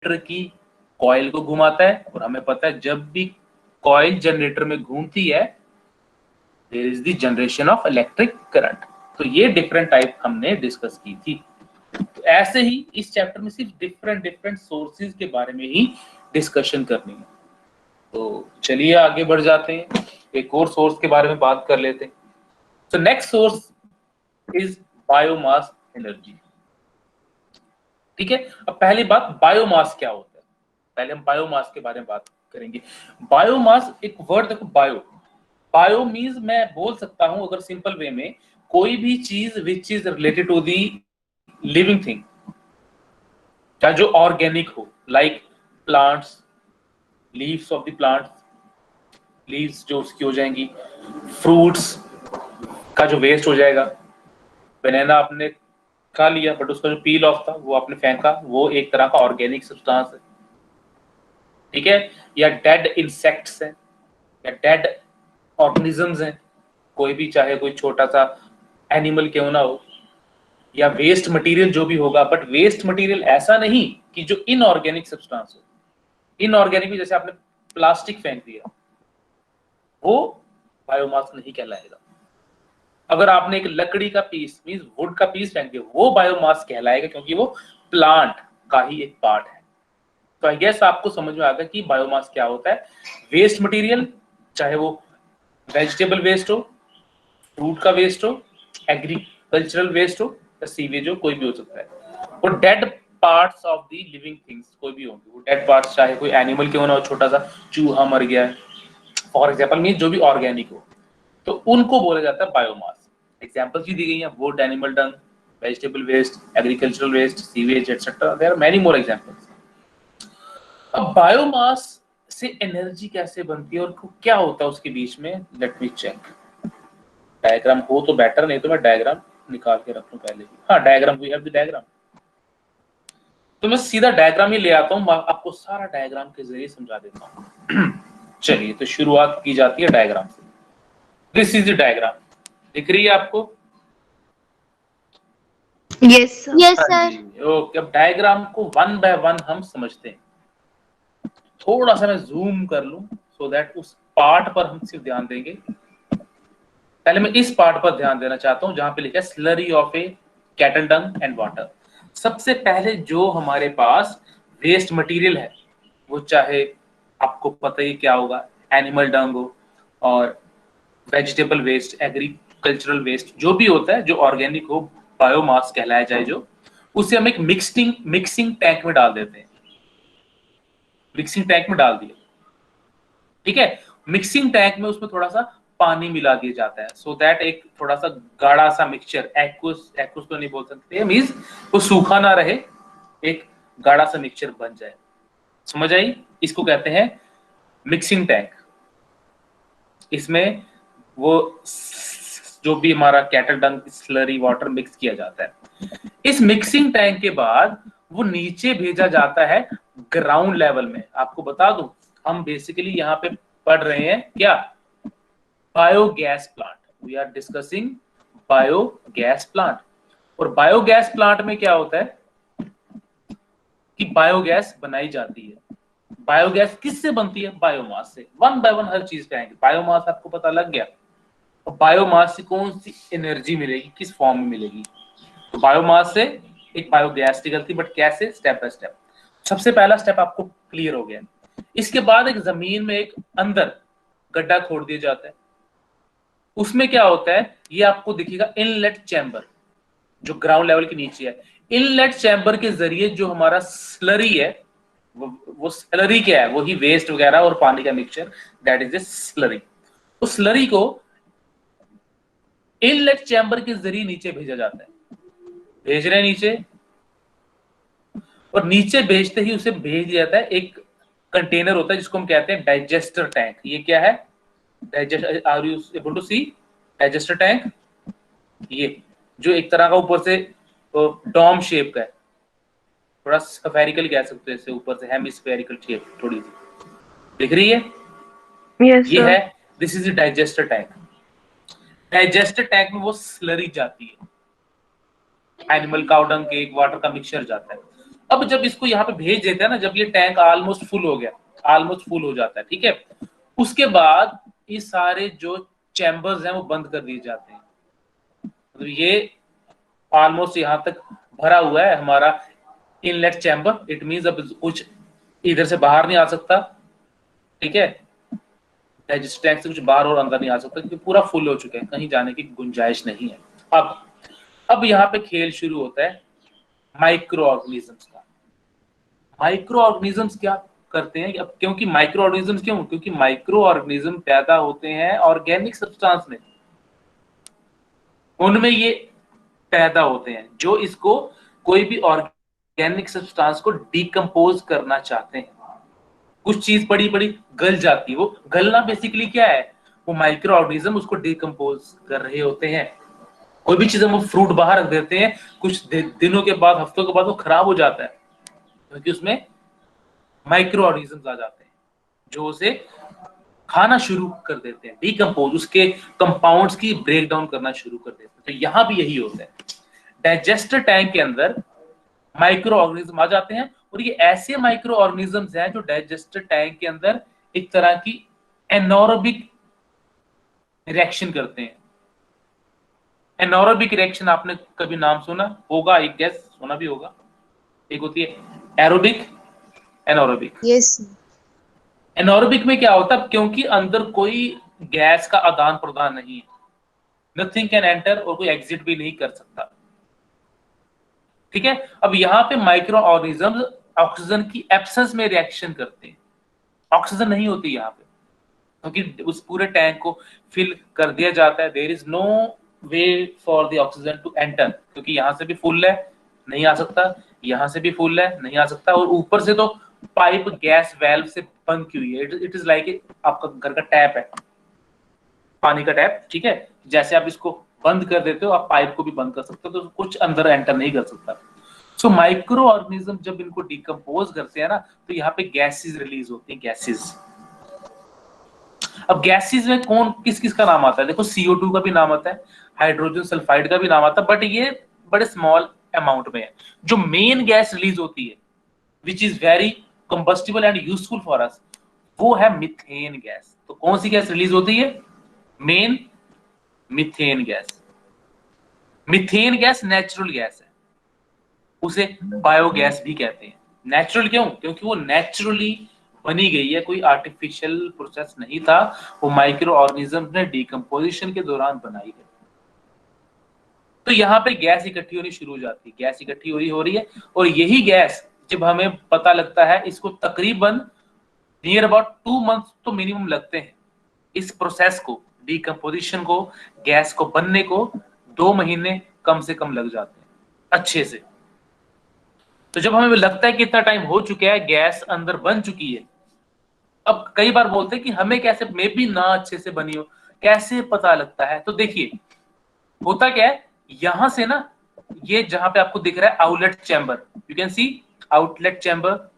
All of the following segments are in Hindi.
की कॉइल को घुमाता है, और हमें पता है जब भी कॉइल जनरेटर में घूमती है there is the generation of electric current. तो ये डिफरेंट टाइप हमने डिस्कस की थी। तो ऐसे ही इस चैप्टर में सिर्फ डिफरेंट सोर्सेज के बारे में ही डिस्कशन करनी है। तो चलिए आगे बढ़ जाते हैं, एक और सोर्स के बारे में बात कर लेते हैं। तो next source is biomass energy. ठीक है, अब पहली बात बायोमास क्या होता है, पहले हम बायोमास के बारे में बात करेंगे। बायोमास एक वर्ड देखो, बायो मीन्स मैं बोल सकता हूं अगर सिंपल वे में, कोई भी चीज which is related to the living thing, चाहे जो ऑर्गेनिक हो, like plants, leaves of the plants, leaves जो उसकी हो जाएंगी, फ्रूट्स का जो वेस्ट हो जाएगा, बनाना आपने खा लिया बट उसका जो पील ऑफ था वो आपने फेंका, वो एक तरह का ऑर्गेनिक सब्सटेंस है। ठीक है, या डेड इंसेक्ट्स है, या डेड ऑर्गेनिजम्स हैं, कोई भी, चाहे कोई छोटा सा एनिमल क्यों ना हो, या वेस्ट मटेरियल जो भी होगा, बट वेस्ट मटेरियल ऐसा नहीं कि जो इनऑर्गेनिक सब्सटेंस हो। इनऑर्गेनिक भी जैसे आपने प्लास्टिक फेंक दिया, वो बायोमास नहीं कहलाएगा। अगर आपने एक लकड़ी का पीस मींस वुड का पीस फेंक दिया, वो बायोमास कहलाएगा, क्योंकि वो प्लांट का ही एक पार्ट है। तो आई गेस आपको समझ में आ गया कि बायोमास क्या होता है। वेस्ट मटेरियल, चाहे वो वेजिटेबल वेस्ट हो, फ्रूट का वेस्ट हो, एग्रीकल्चरल वेस्ट हो, या सीवेज हो, कोई भी हो सकता है। और dead parts of the living things कोई भी होंगे, वो डेड पार्ट्स चाहे कोई एनिमल क्यों ना हो, छोटा सा चूहा मर गया है फॉर एग्जाम्पल, मीन जो भी ऑर्गेनिक हो, तो उनको बोला जाता है बायोमास। एग्जाम्पल्स भी दी गई हैं, wood, animal dung, vegetable waste, agricultural waste, sewage etcetera, there are many more examples. अब बायोमास से एनर्जी कैसे बनती है और क्या होता है उसके बीच में, लेट मी चेक। डायग्राम हो तो बेटर, नहीं तो मैं डायग्राम निकाल के रख लूं पहले ही। हाँ, diagram, we have the diagram. तो मैं सीधा डायग्राम ही ले आता हूं, आपको सारा डायग्राम के जरिए समझा देता हूं। चलिए, तो शुरुआत की जाती है डायग्राम से। दिस इज द डायग्राम, दिख रही है आपको? Yes sir. Yes sir. Okay, अब डायग्राम को वन बाय वन हम समझते हैं। थोड़ा सा मैं जूम कर लूं सो दैट उस पार्ट पर हम सिर्फ ध्यान देंगे। पहले मैं इस पार्ट पर ध्यान देना चाहता हूं जहां पे लिखा है slurry of A cattle Dang and water. सबसे पहले जो हमारे पास वेस्ट मटेरियल है, वो चाहे आपको पता ही क्या होगा, एनिमल डंग हो और वेजिटेबल वेस्ट, एग्रीकल्चरल वेस्ट, जो भी होता है जो ऑर्गेनिक हो, बायोमास कहलाया जाए जो, उसे हम एक मिक्सिंग टैंक में डाल देते हैं। मिक्सिंग टैंक में डाल दिया, ठीक है। मिक्सिंग टैंक में उसमें थोड़ा सा पानी मिला दिया जाता है, सो दैट एक थोड़ा सा गाढ़ा सा मिक्सचर, एक्वस तो नहीं बोल सकते, मींस वो सूखा ना रहे, एक गाढ़ा सा मिक्सचर बन जाए। समझ आई? इसको कहते हैं मिक्सिंग टैंक। इसमें वो जो भी हमारा कैटल डंग स्लरी वाटर मिक्स किया जाता है। इस मिक्सिंग टैंक के बाद वो नीचे भेजा जाता है ग्राउंड लेवल में। आपको बता दूं, हम बेसिकली यहाँ पे पढ़ रहे हैं क्या, biogas plant. We are discussing biogas plant. और बायोगैस प्लांट में क्या होता है कि बायोगैस बनाई जाती है। बायोगैस किससे बनती है? बायोमास से। वन बाय वन हर चीज पे आएंगे। बायोमास आपको पता लग गया, और बायोमास से कौन सी एनर्जी मिलेगी, किस फॉर्म में मिलेगी। तो बायोमास से एक बायोगैस निकलती, बट कैसे? Step by step. सबसे पहला स्टेप आपको क्लियर हो गया। इसके बाद एक जमीन में एक अंदर गड्ढा खोद दिया जाता है। उसमें क्या होता है, ये आपको दिखेगा इनलेट चैम्बर, जो ग्राउंड लेवल के नीचे है। इनलेट चैम्बर के जरिए जो हमारा स्लरी है, वो स्लरी क्या है, वही वेस्ट वगैरह और पानी का mixture, that is a slurry. उस स्लरी को इनलेट चैम्बर के जरिए नीचे भेजा जाता है। भेज रहे हैं नीचे, और नीचे भेजते ही उसे भेज दिया जाता है एक कंटेनर होता है जिसको हम कहते हैं डाइजेस्टर टैंक। ये क्या है? Digest, are you able to see digester tank? ये जो एक तरह का ऊपर से डॉम शेप का है, थोड़ा स्फेरिकल कह सकते हैं, इसे ऊपर से हेमिस्फेरिकल शेप थोड़ी सी दिख रही है। यस ये सर। है, this is digester tank. Digester tank में वो स्लरी जाती है, एनिमल काउ डंग के एक वाटर का मिक्सचर जाता है। अब जब इसको यहाँ पे भेज देते हैं ना, जब ये टैंक ऑलमोस्ट फुल हो गया, ऑलमोस्ट फुल हो जाता है, ठीक है, उसके बाद ये सारे जो चैम्बर्स हैं वो बंद कर दिए जाते हैं। तो ये ऑलमोस्ट यहाँ तक भरा हुआ है हमारा इनलेट चैम्बर, इट मींस अब कुछ इधर से बाहर नहीं आ सकता, ठीक है, डाइजेस्ट टैंक से कुछ बाहर और अंदर नहीं आ सकता, क्योंकि पूरा फुल हो चुका है, कहीं जाने की गुंजाइश नहीं है। अब यहाँ पे खेल शुरू होता है माइक्रो ऑर्गेनिजम्स का। माइक्रो ऑर्गेनिजम्स क्या करते हैं, अब क्योंकि माइक्रो ऑर्गेनिजम्स क्यों, क्योंकि माइक्रो ऑर्गेनिज्म पैदा होते हैं ऑर्गेनिक सब्सटेंस में, उनमें ये पैदा होते हैं जो इसको कोई भी ऑर्गेनिक सब्सटेंस को डिकम्पोज करना चाहते हैं। कुछ चीज बड़ी बड़ी गल जाती है, वो गलना बेसिकली क्या है, वो माइक्रो ऑर्गेनिज्म उसको डिकम्पोज कर रहे होते हैं। कोई भी चीज हम फ्रूट बाहर रख देते हैं, कुछ दिनों के बाद, हफ्तों के बाद वो खराब हो जाता है, क्योंकि उसमें माइक्रो ऑर्गेनिजम्स आ जाते हैं जो उसे खाना शुरू कर देते हैं, डिकम्पोज, उसके कंपाउंड्स की ब्रेक डाउन करना शुरू कर देते हैं। तो यहां भी यही होता है, डाइजेस्टर टैंक के अंदर माइक्रो ऑर्गेनिज्म आ जाते हैं, और ये ऐसे माइक्रो ऑर्गेनिजम्स हैं जो डाइजेस्टर टैंक के अंदर एक तरह की एनोरोबिक रिएक्शन करते हैं। एनोरोबिक रिएक्शन आपने कभी नाम सुना होगा, एक गैस सुना भी होगा, एक होती है एरोबिक, एनोरोबिक। Yes. एनोरोबिक में क्या होता है, क्योंकि अंदर कोई गैस का आदान प्रदान नहीं है, नथिंग कैन एंटर, और कोई एग्जिट भी नहीं कर सकता, ठीक है। अब यहाँ पे माइक्रो ऑर्गेनिजम्स ऑक्सीजन की एब्सेंस में रिएक्शन करते हैं, ऑक्सीजन नहीं होती यहाँ पे, क्योंकि उस पूरे टैंक को फिल कर दिया जाता है, there is no way for the oxygen to enter, क्योंकि यहाँ से भी फुल है, नहीं आ सकता, यहाँ से भी फुल है, नहीं आ सकता, और ऊपर से तो पाइप गैस वेल्व से बंद की हुई है, इट इज लाइक आपका घर का टैप है, पानी का टैप, ठीक है, जैसे आप इसको बंद कर देते हो, आप पाइप को भी बंद कर सकते हो, तो कुछ अंदर एंटर नहीं कर सकता। सो माइक्रो ऑर्गेनिज्म जब इनको डिकम्पोज करते हैं ना, तो यहाँ पे गैसेस रिलीज होती हैं, गैसेस। अब गैसेस में कौन किस किस का नाम आता है, देखो CO2 का भी नाम आता है, हाइड्रोजन सल्फाइड का भी नाम आता है, बट ये बड़े स्मॉल अमाउंट में है। जो मेन गैस रिलीज होती है which is very combustible and useful for us, वो है मिथेन गैस। तो कौन सी गैस रिलीज होती है, main methane gas. Methane gas natural gas है, उसे बायोगैस भी कहते हैं। नेचुरल क्यों, क्योंकि वो नेचुरली बनी गई है, कोई आर्टिफिशियल प्रोसेस नहीं था, वो माइक्रो ऑर्गेनिज्म ने डिकम्पोजिशन के दौरान बनाई है। तो यहाँ पे गैस इकट्ठी होनी शुरू हो जाती है, गैस इकट्ठी हो रही है, और यही गैस जब हमें पता लगता है, इसको तकरीबन नियर अबाउट 2 मंथ्स तो मिनिमम लगते हैं इस प्रोसेस को, डिकम्पोजिशन को, गैस को बनने को 2 महीने कम से कम लग जाते हैं अच्छे से। तो जब हमें लगता है कि इतना टाइम हो चुका है, गैस अंदर बन चुकी है, अब कई बार बोलते हैं कि हमें कैसे, मे बी ना अच्छे से बनी हो, कैसे पता लगता है, तो देखिए होता क्या है, यहां से ना, ये जहां पे आपको दिख रहा है outlet chamber, you can see outlet chamber,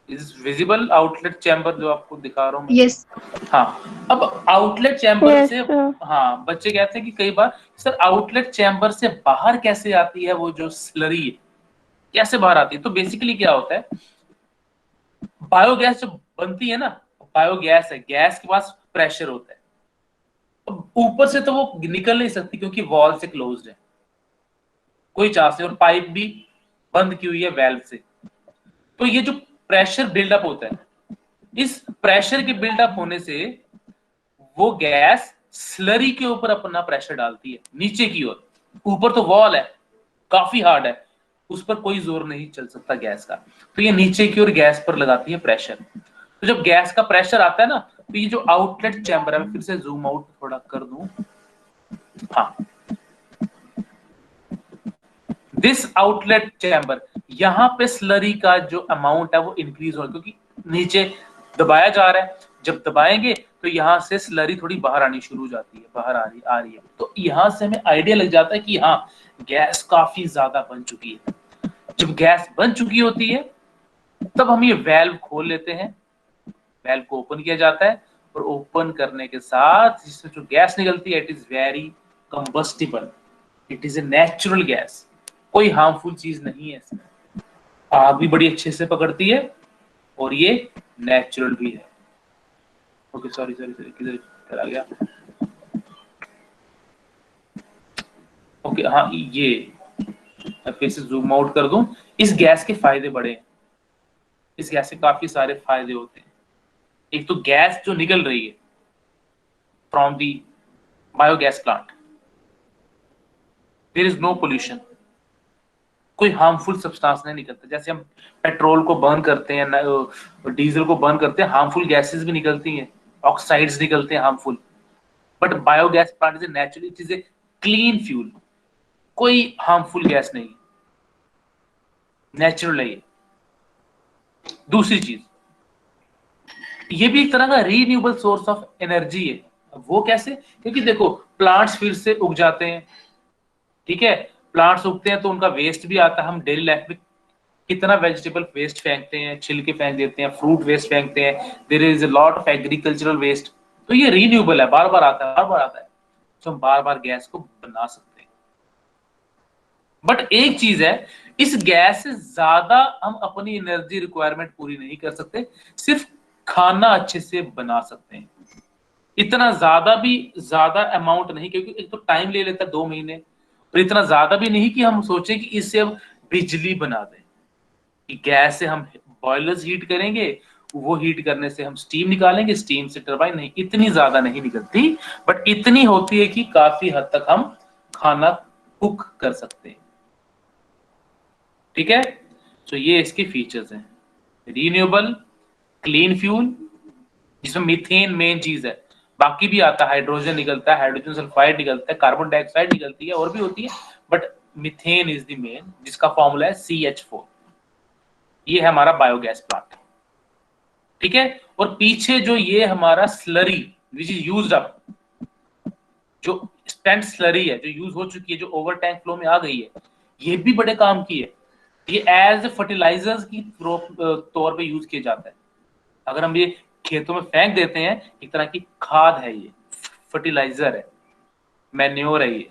is visible outlet chamber जो आपको दिखा रहा हूं मैं। Yes. हाँ, अब आउटलेट चैम्बर Yes, से, sir. हाँ, बच्चे कहते हैं कि कई बार सर आउटलेट चैम्बर से बाहर कैसे आती है वो जो स्लरी है, कैसे बाहर आती है। तो बेसिकली क्या होता है, बायोगैस जो बनती है ना, बायोगैस है, गैस के पास प्रेशर होता है, अब ऊपर से तो वो निकल नहीं सकती क्योंकि वॉल से क्लोज्ड है, कोई चांस नहीं, और पाइप भी बंद की हुई है वेल्व से। तो ये जो प्रेशर बिल्डअप होता है, इस प्रेशर के बिल्डअप होने से वो गैस स्लरी के ऊपर अपना प्रेशर डालती है नीचे की ओर। ऊपर तो वॉल है, काफी हार्ड है, उस पर कोई जोर नहीं चल सकता गैस का, तो ये नीचे की ओर गैस पर लगाती है प्रेशर। तो जब गैस का प्रेशर आता है ना, तो ये जो आउटलेट चैम्बर है, मैं फिर से जूम आउट थोड़ा कर दूं, हाँ, दिस आउटलेट चैम्बर, यहां पे स्लरी का जो अमाउंट है वो इंक्रीज हो, क्योंकि नीचे दबाया जा रहा है, जब दबाएंगे तो यहां से स्लरी थोड़ी बाहर आनी शुरू हो जाती है, बाहर आ रही है, तो यहां से हमें आइडिया लग जाता है कि हाँ, गैस काफी ज्यादा बन चुकी है। जब गैस बन चुकी होती है, तब हम ये वेल्व खोल लेते हैं, वेल्व को ओपन किया जाता है, और ओपन करने के साथ जिसमें जो गैस निकलती है, it is very combustible, it is a natural gas, कोई हार्मफुल चीज नहीं है इसमें। आग भी बड़ी अच्छे से पकड़ती है और ये नेचुरल भी है। ओके सॉरी सॉरी सॉरी, किधर चला गया? ओके हाँ, ये मैं फिर से जूम आउट कर दूं। इस गैस के फायदे बड़े हैं, इस गैस से काफी सारे फायदे होते हैं। एक तो गैस जो निकल रही है from the biogas plant, there is no pollution, कोई हार्मफुल सब्सटेंस नहीं निकलता। जैसे हम पेट्रोल को बर्न करते हैं, डीजल को बर्न करते हैं, हार्मफुल गैसेस भी निकलती हैं, ऑक्साइड्स निकलते हैं harmful. But biogas plant is natural, it is a clean fuel, कोई हार्मफुल गैस नहीं, नेचुरल है ये। दूसरी चीज, ये भी एक तरह का रीन्यूएबल सोर्स ऑफ एनर्जी है। अब वो कैसे? क्योंकि देखो प्लांट्स फिर से उग जाते हैं, ठीक है, प्लांट्स उगते हैं तो उनका वेस्ट भी आता है। हम डेली लाइफ में कितना वेजिटेबल वेस्ट फेंकते हैं, छिलके फेंक देते हैं, फ्रूट वेस्ट फेंकते हैं, there is a lot of agricultural waste. तो ये रीन्यूएबल है, बार बार आता है, बार बार आता है, तो हम बार बार गैस को बना सकते हैं। बट एक चीज है, इस गैस से ज्यादा हम अपनी एनर्जी रिक्वायरमेंट पूरी नहीं कर सकते, सिर्फ खाना अच्छे से बना सकते हैं। इतना ज्यादा भी ज्यादा अमाउंट नहीं, क्योंकि एक तो टाइम ले लेता है 2 महीने, और इतना ज्यादा भी नहीं कि हम सोचे कि इससे हम बिजली बना दें, कि गैस से हम बॉयलर्स हीट करेंगे, वो हीट करने से हम स्टीम निकालेंगे, स्टीम से टरबाइन, नहीं, इतनी ज्यादा नहीं निकलती। बट इतनी होती है कि काफी हद तक हम खाना कुक कर सकते हैं, ठीक है। तो ये इसके फीचर्स हैं, रीन्यूएबल, क्लीन फ्यूल, जिसमें मीथेन मेन चीज है, बाकी भी आता है, हाइड्रोजन निकलता है, हाइड्रोजन सल्फाइड निकलता है, कार्बन डाइऑक्साइड निकलती है, और भी होती है, but methane is the main, जिसका फॉर्मूला है CH4। ये है हमारा बायोगैस प्लांट, ठीक है। और पीछे जो ये हमारा slurry which is used up, जो स्पेंट स्लरी है, जो यूज हो चुकी है, जो ओवर टैंक फ्लो में आ गई है, ये भी बड़े काम की है। ये एज फर्टिलाइजर्स की तौर पे यूज किया जाता है। अगर हम ये खेतों में फेंक देते हैं, एक तरह की खाद है, ये फर्टिलाइजर है, मैन्योर है, ये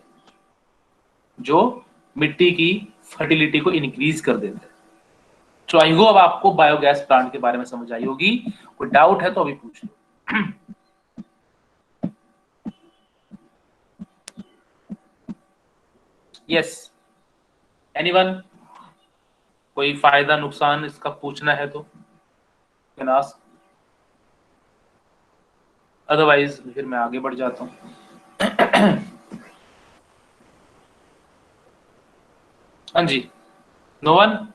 जो मिट्टी की फर्टिलिटी को इंक्रीज कर देता है। तो आई होप आपको बायोगैस प्लांट के बारे में समझ आई होगी। कोई डाउट है तो अभी पूछ लो। Yes, anyone? कोई फायदा नुकसान इसका पूछना है तो कैन आस्क, अदरवाइज फिर मैं आगे बढ़ जाता हूँ। हाँ जी, no one?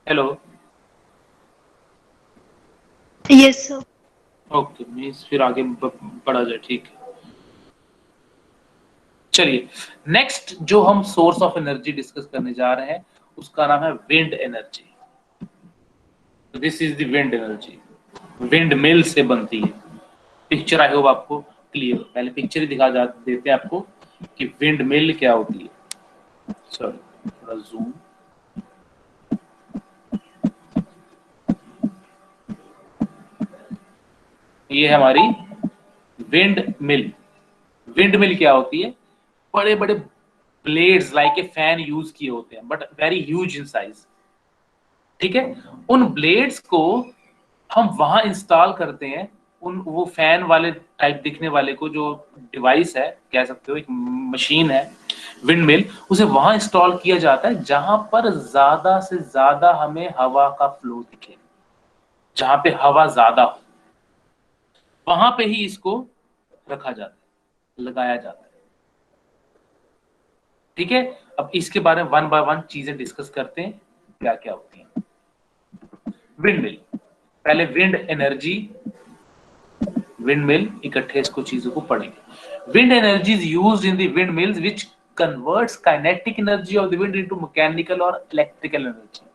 Hello? Yes, sir. Okay, means फिर आगे बढ़ा जाए, ठीक है। चलिए, नेक्स्ट जो हम सोर्स ऑफ एनर्जी डिस्कस करने जा रहे हैं, उसका नाम है wind energy. This is the wind energy, wind mill से बनती है। पिक्चर आई होप आपको क्लियर, पहले पिक्चर ही दिखा जा देते हैं आपको कि विंड मिल क्या होती है। सॉरी, थोड़ा जूम। ये है हमारी विंड मिल। विंड मिल क्या होती है? बड़े बड़े blades like a fan use किए होते हैं, but very huge in size, ठीक है। उन ब्लेड्स को हम वहां इंस्टॉल करते हैं, उन वो फैन वाले टाइप दिखने वाले को, जो डिवाइस है कह सकते हो, एक मशीन है विंड मिल, उसे वहां इंस्टॉल किया जाता है जहां पर ज्यादा से ज्यादा हमें हवा का फ्लो दिखे, जहां पे हवा ज्यादा हो, वहां पे ही इसको रखा जाता है, लगाया जाता है, ठीक है। अब इसके बारे में वन बाय वन चीजें डिस्कस करते हैं, क्या क्या होती हैं। विंड मिल, पहले विंड एनर्जी, विंड मिल, इकट्ठे इसको चीजों को पढ़ेंगे। Wind energy is used in the wind mills which converts kinetic energy of the wind into mechanical और इलेक्ट्रिकल एनर्जी।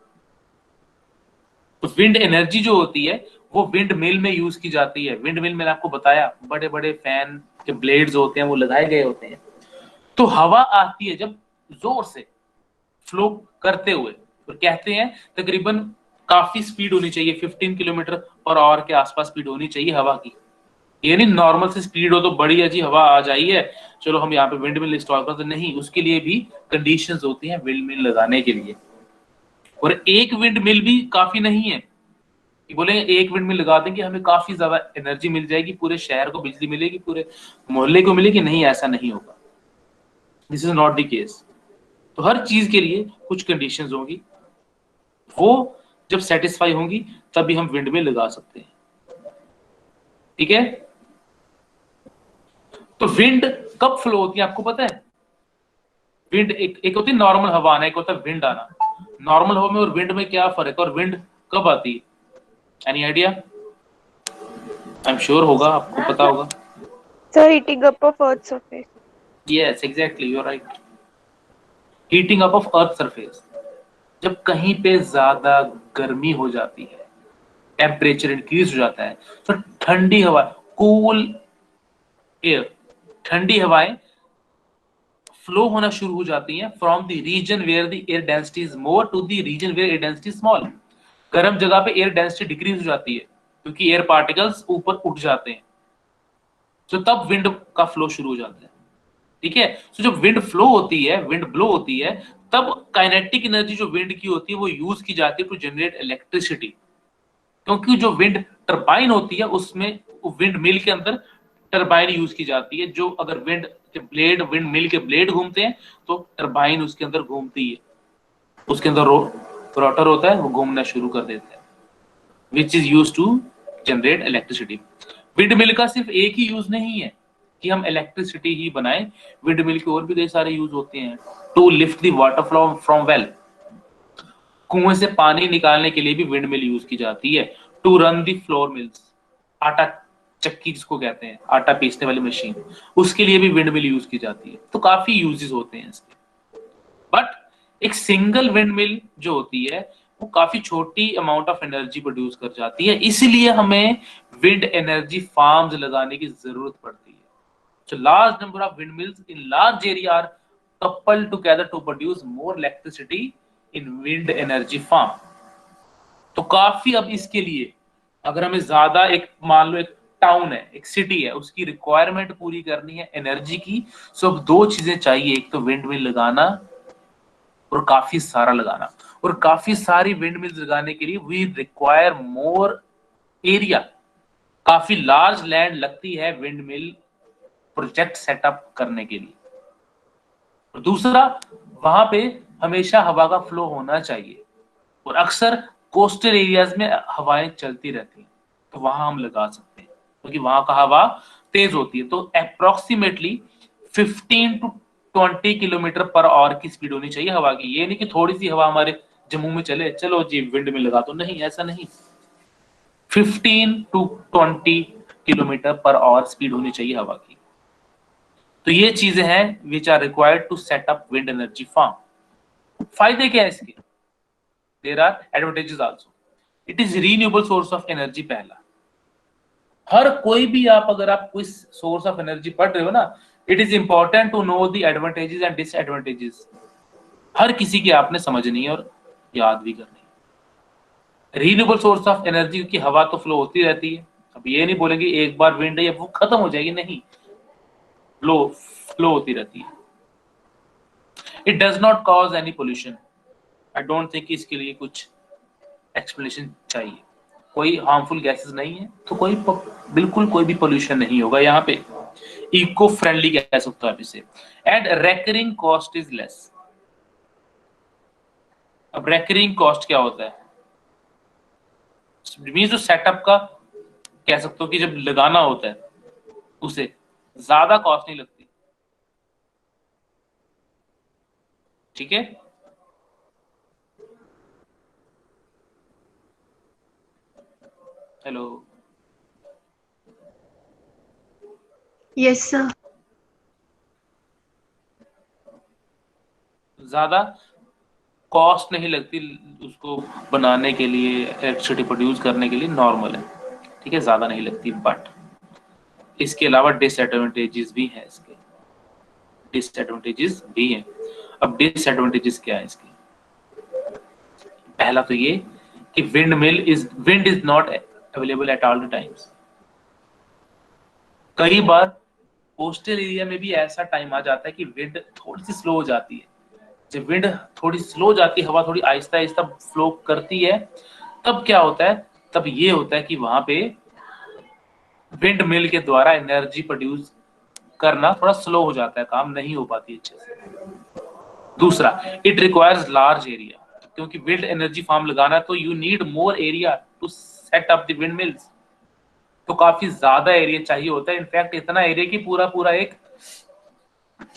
तो विंड एनर्जी जो होती है वो विंड मिल में यूज की जाती है। विंड मिल में आपको बताया, बड़े बड़े फैन के ब्लेड्स होते हैं, वो लगाए गए होते हैं, तो हवा आती है जब जोर से फ्लो करते हुए, तो कहते हैं तकरीबन काफी स्पीड होनी चाहिए, 15 किलोमीटर पर आवर के आसपास स्पीड होनी चाहिए हवा की, ये नहीं नॉर्मल से स्पीड हो तो बढ़िया जी हवा आ जाई है, चलो हम यहाँ पे विंड मिल इंस्टॉल करते, नहीं, उसके लिए भी कंडीशंस होती हैं विंड मिल लगाने के लिए। और एक विंड मिल भी काफी नहीं है कि बोले एक विंड मिल लगा देंगे हमें काफी ज्यादा एनर्जी मिल जाएगी, पूरे शहर को बिजली मिलेगी, पूरे मोहल्ले को मिलेगी, नहीं, ऐसा नहीं होगा। This is not the case. तो हर चीज के लिए कुछ कंडीशंस होंगी, वो जब सेटिस्फाई होंगी तभी हम विंड मिल लगा सकते हैं। ठीक है, तो विंड कब फ्लो होती है आपको पता है? विंड एक होती है नॉर्मल हवा आना, एक होता है विंड आना। नॉर्मल हवा में और विंड में क्या फर्क है, और विंड कब आती है? Any idea? I am sure होगा, आपको पता होगा। So heating up of Earth's surface. Yes exactly, you are right. Heating up of earth surface, जब कहीं पे ज्यादा गर्मी हो जाती है, टेम्परेचर इंक्रीज हो जाता है, तो ठंडी हवा, कूल एयर, ठंडी हवाएं फ्लो होना शुरू हो जाती हैं from the region where the air density is more to the region where air density small. गर्म जगह पे एयर डेंसिटी डिक्रीज हो जाती है क्योंकि एयर पार्टिकल्स ऊपर उठ जाते हैं, तो तब विंड का फ्लो शुरू हो जाता है। ठीक है, तो जब विंड फ्लो होती है, विंड ब्लो होती है, तब काइनेटिक एनर्जी जो विंड की होती है वो यूज की जाती है टू जनरेट इलेक्ट्रिसिटी। क्योंकि जो विंड टरबाइन होती है उसमें विंड मिल के अंदर टरबाइन यूज की जाती है, जो अगर विंड के ब्लेड, विंड मिल के ब्लेड घूमते हैं तो टरबाइन उसके अंदर घूमती है, उसके अंदर रोटर होता है, वो घूमना शुरू कर देता है, which is use to generate electricity. Windmill का सिर्फ एक ही यूज नहीं है कि हम इलेक्ट्रिसिटी ही बनाएं, विंड मिल के और भी कई सारे यूज होते हैं। To lift the water from well, कुएं से पानी निकालने के लिए भी विंड मिल यूज की जाती है। To run the flour mills, आटा चक्की जिसको कहते हैं, आटा पीसने वाली मशीन, उसके लिए भी विंड मिल यूज की जाती है। तो काफी यूजेस होते हैं इसके। बट एक सिंगल विंड मिल जो होती है वो काफी छोटी अमाउंट ऑफ एनर्जी प्रोड्यूस कर जाती है, इसलिए हमें विंड एनर्जी फार्म्स लगाने की जरूरत पड़ती है। So large number of windmills in large area are coupled together to produce more electricity in wind energy farm. तो काफी अब इसके लिए अगर हमें ज्यादा, एक मान लो एक टाउन है, एक सिटी है, उसकी रिक्वायरमेंट पूरी करनी है एनर्जी की, सो अब दो चीजें चाहिए, एक तो विंड मिल लगाना और काफी सारा लगाना। और काफी सारी विंड मिल्स लगाने के लिए वी रिक्वायर मोर एरिया, काफी लार्ज लैंड लगती है विंड मिल प्रोजेक्ट सेटअप करने के लिए। और दूसरा, वहां पे हमेशा हवा का फ्लो होना चाहिए, और अक्सर कोस्टल एरियाज में हवाएं चलती रहती हैं, तो वहां हम लगा सकते हैं क्योंकि वहां का हवा तेज होती है। तो approximately 15 to 20 kilometre per hour की स्पीड होनी चाहिए हवा की। ये नहीं कि थोड़ी सी हवा हमारे जम्मू में चले, चलो जी विंड में लगा दो, नहीं, ऐसा नहीं। 15 to 20 kilometre per hour speed होनी चाहिए हवा की। तो ये चीजें हैं which are required to set up wind energy farm. फायदे क्या है इसके? There are advantages also. It is renewable source of energy. पहला, हर कोई भी अगर आप कोई सोर्स ऑफ एनर्जी पढ़ रहे हो ना, it is important to know the advantages and disadvantages. हर किसी की आपने समझनी है और याद भी करनी है। रीन्यूएबल सोर्स ऑफ एनर्जी, क्योंकि हवा तो फ्लो होती रहती है, अब ये नहीं बोलेंगे एक बार विंड है वो खत्म हो जाएगी, नहीं, फ्लो होती रहती है। It does not cause any pollution. I don't think इसके लिए कुछ एक्सप्लेनेशन चाहिए। कोई हार्मफुल गैसेस नहीं है, तो बिल्कुल कोई भी पोल्यूशन नहीं होगा यहाँ पे। इको फ्रेंडली कह सकते हो आप इसे। And recurring cost is less. अब रेकरिंग कॉस्ट क्या होता है? मींस जो सेटअप का कह सकते हो कि जब लगाना होता है उसे ज्यादा कॉस्ट नहीं लगती। ठीक है, हेलो, Yes, sir. ज्यादा कॉस्ट नहीं लगती उसको बनाने के लिए, इलेक्ट्रिसिटी प्रोड्यूस करने के लिए, नॉर्मल है। ठीक है, ज्यादा नहीं लगती। बट इसके अलावा डिसएडवांटेजेस भी हैं इसके, डिसएडवांटेजेस भी हैं। अब डिसएडवांटेजेस क्या है इसके? पहला तो ये कि wind is not available at all the times. कई बार कोस्टल एरिया में भी ऐसा टाइम आ जाता है कि विंड थोड़ी सी स्लो हो जाती है। जब विंड थोड़ी स्लो हो जाती है, हवा थोड़ी आहिस्ता आहिस्ता फ्लो करती है, तब क्या होता है, तब ये होता है कि वहां पे विंड मिल के द्वारा एनर्जी प्रोड्यूस करना थोड़ा स्लो हो जाता है, काम नहीं हो पाती अच्छे से। दूसरा, इट रिक्वायर्स लार्ज एरिया, क्योंकि विंड एनर्जी फार्म लगाना है तो you need more area to set up the windmills. तो काफी ज्यादा एरिया चाहिए होता है, इनफैक्ट इतना एरिया कि पूरा पूरा एक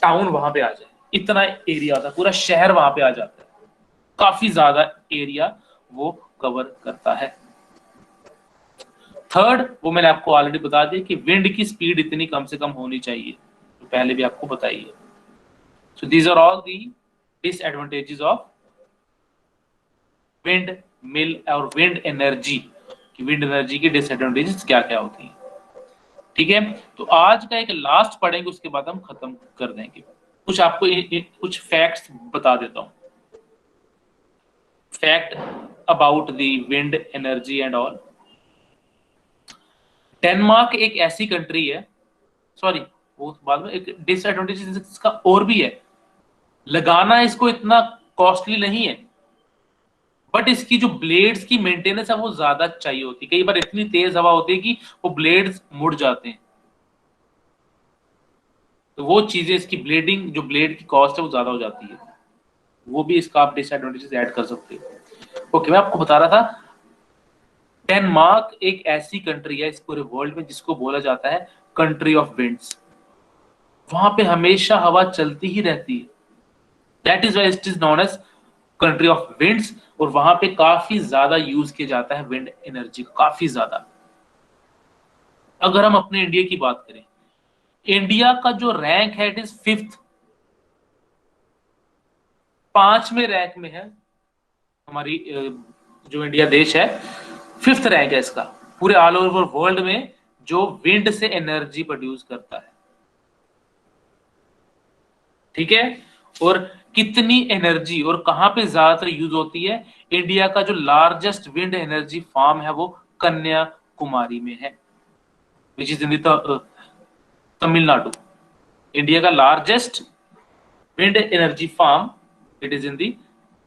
टाउन वहां पे आ जाए, इतना एरिया होता है, पूरा शहर वहां पे आ जाता है, काफी ज्यादा एरिया वो कवर करता है। थर्ड, वो मैंने आपको ऑलरेडी बता दिया कि विंड की स्पीड इतनी कम से कम होनी चाहिए, तो पहले भी आपको बताइए। So these are all the disadvantages of windmill और विंड एनर्जी, कि विंड एनर्जी की डिसएडवांटेजेस क्या क्या होती हैं। ठीक है, तो आज का एक लास्ट पढ़ेंगे, उसके बाद हम खत्म कर देंगे। कुछ आपको कुछ फैक्ट्स बता देता हूं, fact about the wind energy and all. Denmark एक ऐसी कंट्री है, सॉरी वो बाद में, एक डिसएडवांटेज इसका और भी है, लगाना इसको इतना कॉस्टली नहीं है, बट इसकी जो ब्लेड्स की मेंटेनेंस है वो ज्यादा चाहिए होती है। कई बार इतनी तेज हवा होती है कि वो ब्लेड्स मुड़ जाते हैं, तो वो चीजें, इसकी ब्लेडिंग, जो ब्लेड की कॉस्ट है वो ज्यादा हो जाती है, वो भी इसका आप डिसएडवांटेजेस ऐड कर सकते हो। ओके, मैं आपको बता रहा था, डेनमार्क एक ऐसी कंट्री है इस पूरे वर्ल्ड में जिसको बोला जाता है कंट्री ऑफ विंड्स। वहां पे हमेशा हवा चलती ही रहती है, that is why it is known as country of winds. और वहां पे काफी ज्यादा यूज किया जाता है विंड एनर्जी, काफी ज्यादा। अगर हम अपने इंडिया की बात करें, इंडिया का जो रैंक है इट इज 5th, 5वें रैंक में है हमारी जो इंडिया देश है, 5th रैंक है इसका पूरे ऑल ओवर वर्ल्ड में, जो विंड से एनर्जी प्रोड्यूस करता है। ठीक है, और कितनी एनर्जी और कहां पे ज्यादातर यूज होती है, इंडिया का जो लार्जेस्ट विंड एनर्जी फार्म है वो कन्याकुमारी में है, which is in Tamil Nadu. India का largest wind energy farm it is in the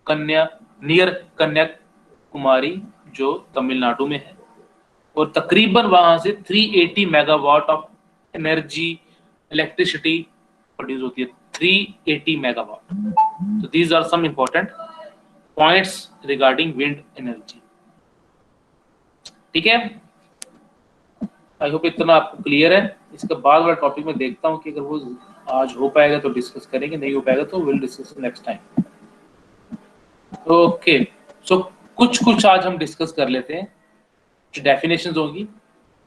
near Kanyakumari, जो तमिलनाडु में है। और तकरीबन वहां से 380 megawatt of energy, electricity produce होती है, 380 मेगावाट। तो these are some important points regarding wind energy. ठीक है, आई होप इतना आपको क्लियर है। इसके बाद वाला टॉपिक में देखता हूँ कि अगर वो आज हो पाएगा तो डिस्कस करेंगे, नहीं हो पाएगा तो will discuss next time. Okay, so कुछ आज हम डिस्कस कर लेते हैं, जो डेफिनेशंस होगी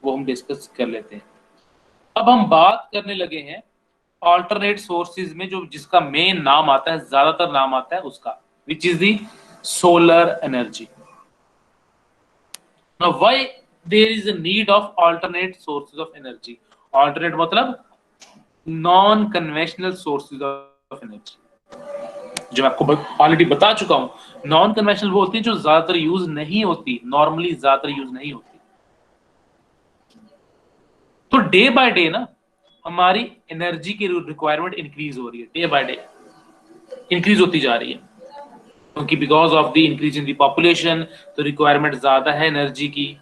वो हम डिस्कस कर लेते हैं। अब हम बात करने लगे हैं ऑल्टरनेट सोर्सेज में, जो जिसका मेन नाम आता है, ज्यादातर नाम आता है उसका, which is the solar energy. Now why there is a need of alternate sources of energy? Alternate मतलब non conventional sources of energy, जो मैं आपको ऑलरेडी बता चुका हूं। नॉन कन्वेंशनल वो होती है जो ज्यादातर यूज नहीं होती, नॉर्मली ज्यादातर यूज नहीं होती। तो डे बाय डे ना हमारी एनर्जी की रिक्वायरमेंट इंक्रीज हो रही है, डे बाय डे इंक्रीज होती जा रही है, क्योंकि because of the increase in the population, तो रिक्वायरमेंट ज्यादा है एनर्जी की।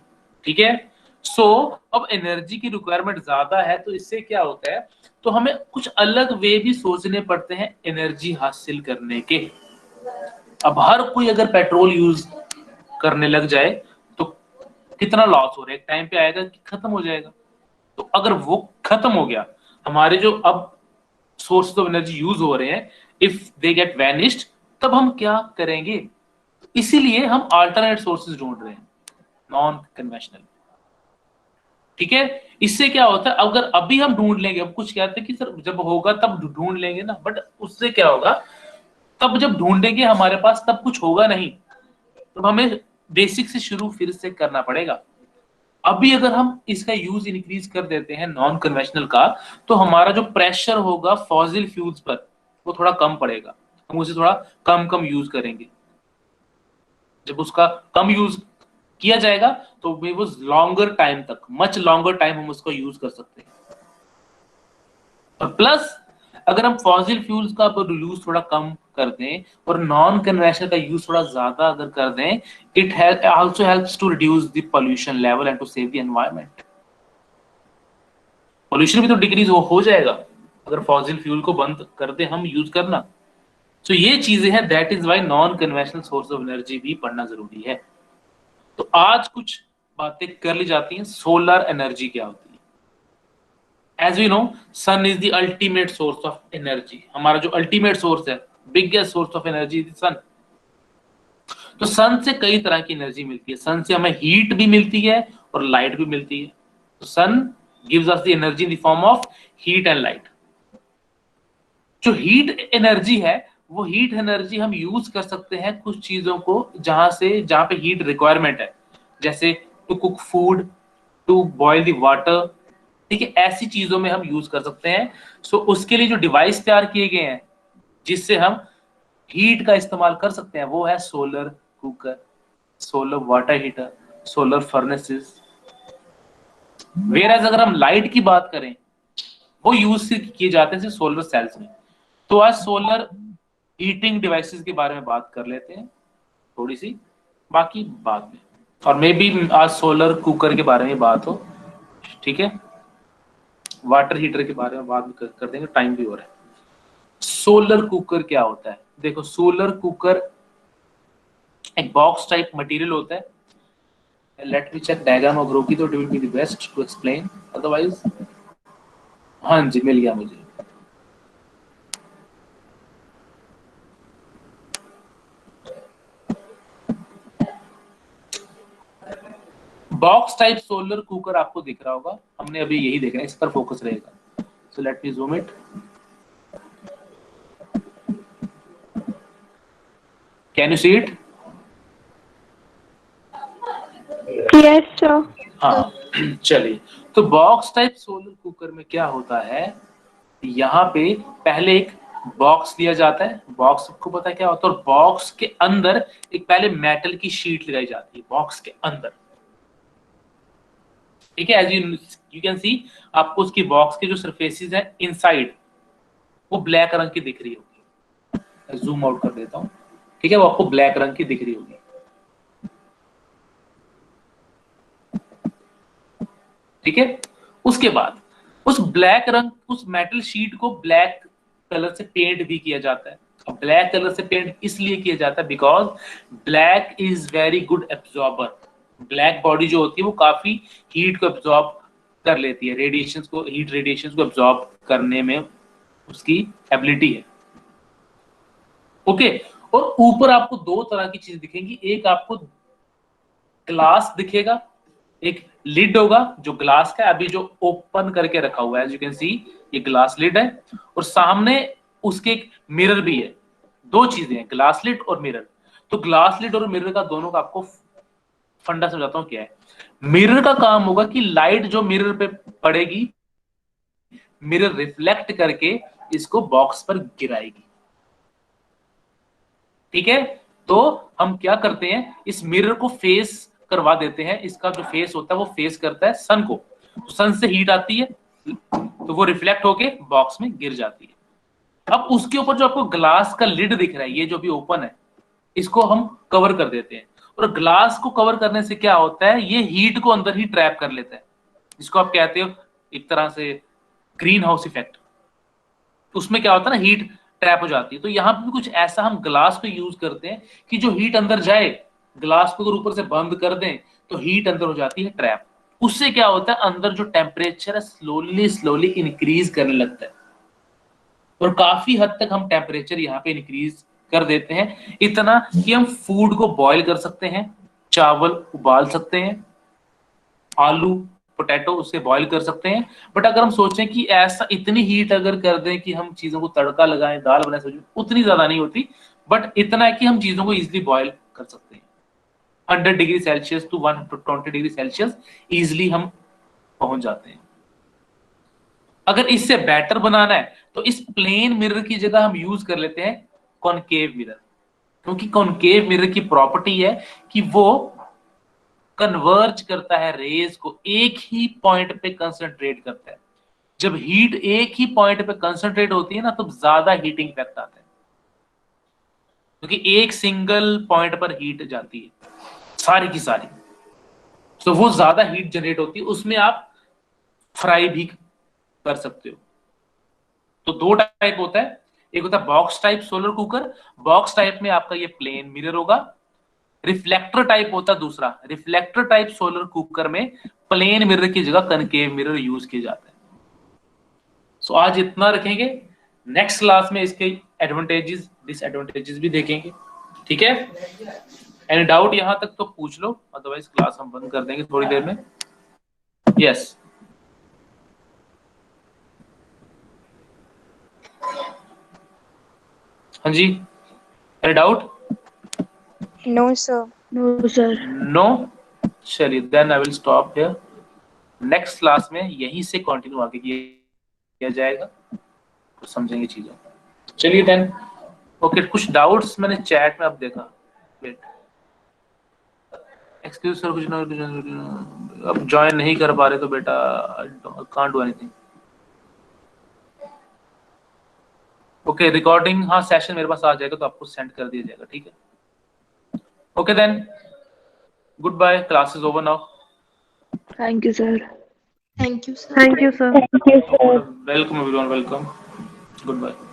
ठीक है, सो अब एनर्जी की रिक्वायरमेंट ज्यादा है, तो इससे क्या होता है, तो हमें कुछ अलग वे भी सोचने पड़ते हैं एनर्जी हासिल करने के। अब हर कोई अगर पेट्रोल यूज करने लग जाए तो कितना लॉस हो रहा है, एक टाइम पे आएगा कि खत्म हो जाएगा। तो अगर वो खत्म हो गया, हमारे जो अब सोर्स ऑफ एनर्जी यूज हो रहे हैं, इफ दे गेट वैनिश्ड, तब हम क्या करेंगे। इसीलिए हम अल्टरनेट सोर्सेज ढूंढ रहे हैं, नॉन कन्वेंशनल। ठीक है, इससे क्या होता है, अगर अभी हम ढूंढ लेंगे, अब कुछ कहते हैं कि सर जब होगा तब ढूंढ लेंगे ना, बट उससे क्या होगा, तब जब ढूंढेंगे हमारे पास तब कुछ होगा नहीं, तो हमें बेसिक से शुरू फिर से करना पड़ेगा। अभी अगर हम इसका यूज इंक्रीज कर देते हैं नॉन कन्वेंशनल का, तो हमारा जो प्रेशर होगा फॉसिल फ्यूल्स पर वो थोड़ा कम पड़ेगा, हम उसे थोड़ा कम यूज करेंगे। जब उसका कम यूज किया जाएगा तो वो लॉन्गर टाइम तक, मच लॉन्गर टाइम हम उसको यूज कर सकते हैं। और प्लस अगर हम फॉसिल फ्यूल्स का यूज थोड़ा कम कर दें और नॉन कन्वेंशनल का यूज थोड़ा ज्यादा अगर कर दें, it also helps to reduce the pollution level and to save the environment. Pollution भी तो डिक्रीज हो जाएगा अगर फॉसिल फ्यूल को बंद कर दे हम यूज करना। तो ये चीजें हैं, that is why non conventional source of energy भी पढ़ना जरूरी है। तो आज कुछ बातें कर ली जाती हैं, सोलर एनर्जी क्या होती है। As we know, sun is the ultimate source of energy. हमारा जो अल्टीमेट सोर्स है, biggest source of energy is sun. तो सन से कई तरह की एनर्जी मिलती है। सन से हमें हीट भी मिलती है और लाइट भी मिलती है। तो sun gives us the energy in the form of heat and light. जो हीट एनर्जी है, वो हीट एनर्जी हम यूज कर सकते हैं कुछ चीजों को जहां पे हीट रिक्वायरमेंट है, जैसे to cook food, to boil the water. ठीक है, ऐसी चीजों में हम यूज कर सकते हैं। सो उसके लिए जो डिवाइस तैयार किए गए हैं जिससे हम हीट का इस्तेमाल कर सकते हैं, वो है solar cooker, solar water heater, solar furnaces. Whereas अगर हम लाइट की बात करें, वो यूज किए जाते हैं सोलर सेल्स में। तो आज सोलर हीटिंग डिवाइसेस के बारे में बात कर लेते हैं थोड़ी सी, बाकी बाद में। और मे बी आज सोलर कुकर के बारे में बात हो, ठीक है। वाटर हीटर के बारे में बात कर देंगे, टाइम भी हो रहा है। सोलर कुकर क्या होता है? देखो, सोलर कुकर एक बॉक्स टाइप मटेरियल होता है। Let me check diagram of ग्रोकी, तो it will be the best to explain, otherwise. हाँ जी, मिल गया मुझे। बॉक्स टाइप सोलर कुकर आपको दिख रहा होगा, हमने अभी यही देखना है, इस पर फोकस रहेगा। So let me zoom it. Can you see it? Yes, sir. हाँ, चलिए। तो बॉक्स टाइप सोलर कुकर में क्या होता है, यहाँ पे पहले एक बॉक्स लिया जाता है। बॉक्स आपको पता है क्या होता है, और बॉक्स के अंदर एक पहले मेटल की शीट लगाई जाती है बॉक्स के अंदर। ठीक है, एज यू कैन सी, आपको उसकी बॉक्स के जो सरफेसेस है इनसाइड, वो ब्लैक रंग की दिख रही होगी। जूम आउट कर देता हूँ, ठीक है, वो आपको ब्लैक रंग की दिख रही होगी। ठीक है, उसके बाद उस ब्लैक रंग, उस मेटल शीट को ब्लैक कलर से पेंट भी किया जाता है। अब ब्लैक कलर से पेंट इसलिए किया जाता है because black is very good absorber. Black body जो होती है वो काफी हीट को एब्जॉर्ब कर लेती है, रेडिएशन को, हीट रेडिएशन को एब्जॉर्ब करने में उसकी एबिलिटी है। ओके, और ऊपर आपको दो तरह की चीज दिखेंगी, एक आपको ग्लास दिखेगा, एक लिड होगा जो ग्लास का अभी जो ओपन करके रखा हुआ है, एज यू कैन सी ये ग्लास लिड है, और सामने उसके एक मिरर भी है। दो चीजें हैं, ग्लास लिड और मिरर। तो ग्लास लिड और मिरर का दोनों का आपको फंडा समझाता हूं क्या है। मिरर का काम होगा कि लाइट जो मिरर पे पड़ेगी, मिरर रिफ्लेक्ट करके इसको बॉक्स पर गिराएगी। ठीक है, तो हम क्या करते हैं, इस मिरर को फेस करवा देते हैं। इसका जो फेस होता है वो फेस करता है सन को, तो सन से हीट आती है तो वो रिफ्लेक्ट होके बॉक्स में गिर जाती है। अब उसके ऊपर जो आपको ग्लास का लिड दिख रहा है, ये जो भी ओपन है, इसको हम कवर कर देते हैं। और ग्लास को कवर करने से क्या होता है, ये हीट को अंदर ही ट्रैप कर लेता है, जिसको आप कहते हो एक तरह से ग्रीन हाउस इफेक्ट। उसमें क्या होता है ना, हीट ट्रैप हो जाती है। तो यहाँ पे भी कुछ ऐसा हम ग्लास को यूज करते हैं कि जो हीट अंदर जाए, ग्लास को अगर ऊपर से बंद कर दें तो हीट अंदर हो जाती है ट्रैप। उससे क्या होता है, अंदर जो टेम्परेचर है स्लोली स्लोली इंक्रीज करने लगता है, और काफी हद तक हम टेम्परेचर यहाँ पे इंक्रीज कर देते हैं, इतना कि हम फूड को बॉईल कर सकते हैं, चावल उबाल सकते हैं, आलू पोटैटो उसे बॉईल कर सकते हैं। बट अगर हम सोचें कि ऐसा इतनी हीट अगर कर दें कि हम चीजों को तड़का लगाएं, दाल बनाए, सब्जी, उतनी ज्यादा नहीं होती, बट इतना है कि हम चीजों को इजिली बॉईल कर सकते हैं। 100 degree Celsius to 120 degree Celsius easily हम पहुंच जाते हैं। अगर इससे बेटर बनाना है तो इस प्लेन मिरर की जगह हम यूज कर लेते हैं कॉनकेव मिरर, क्योंकि कॉनकेव मिरर की प्रॉपर्टी है कि वो कन्वर्ज करता है रेज को, एक ही पॉइंट पे कंसंट्रेट करता है। जब हीट एक ही पॉइंट पे कंसंट्रेट होती है ना, तो ज्यादा हीटिंग इफेक्ट आता है, क्योंकि एक सिंगल पॉइंट पर हीट जाती है सारी की सारी, तो वो ज्यादा हीट जनरेट होती है, उसमें आप फ्राई भी कर सकते हो। तो दो टाइप होता है, एक होता है box type solar cooker, box type में आपका ये प्लेन मिरर होगा। रिफ्लेक्टर टाइप होता है दूसरा, रिफ्लेक्टर टाइप सोलर कुकर में प्लेन मिरर की जगह कनकेव मिरर यूज किए जाते हैं। सो आज इतना रखेंगे, नेक्स्ट क्लास में इसके एडवांटेजेस डिसएडवांटेजेस भी देखेंगे, ठीक है। एनी डाउट यहां तक तो पूछ लो, अदरवाइज क्लास हम बंद कर देंगे थोड़ी देर में। यस हाँ जी, any doubt? No, sir. No, sir. No, चलिए then I will stop here. Next class में यहीं से कंटिन्यू आगे किया जाएगा, तो समझेंगे चीजों। चलिए देन, ओके। कुछ डाउट्स मैंने चैट में अब देखा, वेट, एक्सक्यूज सर, कुछ ना अब ज्वाइन नहीं कर पा रहे तो बेटा can't do anything. Okay, recording हाँ सेशन मेरे पास आ जाएगा तो आपको सेंड कर दिया जाएगा, ठीक है। Okay then, good bye, class is over now. Thank you, sir. Thank you, sir. Thank you, sir. Thank you, sir. Welcome everyone, welcome, good bye.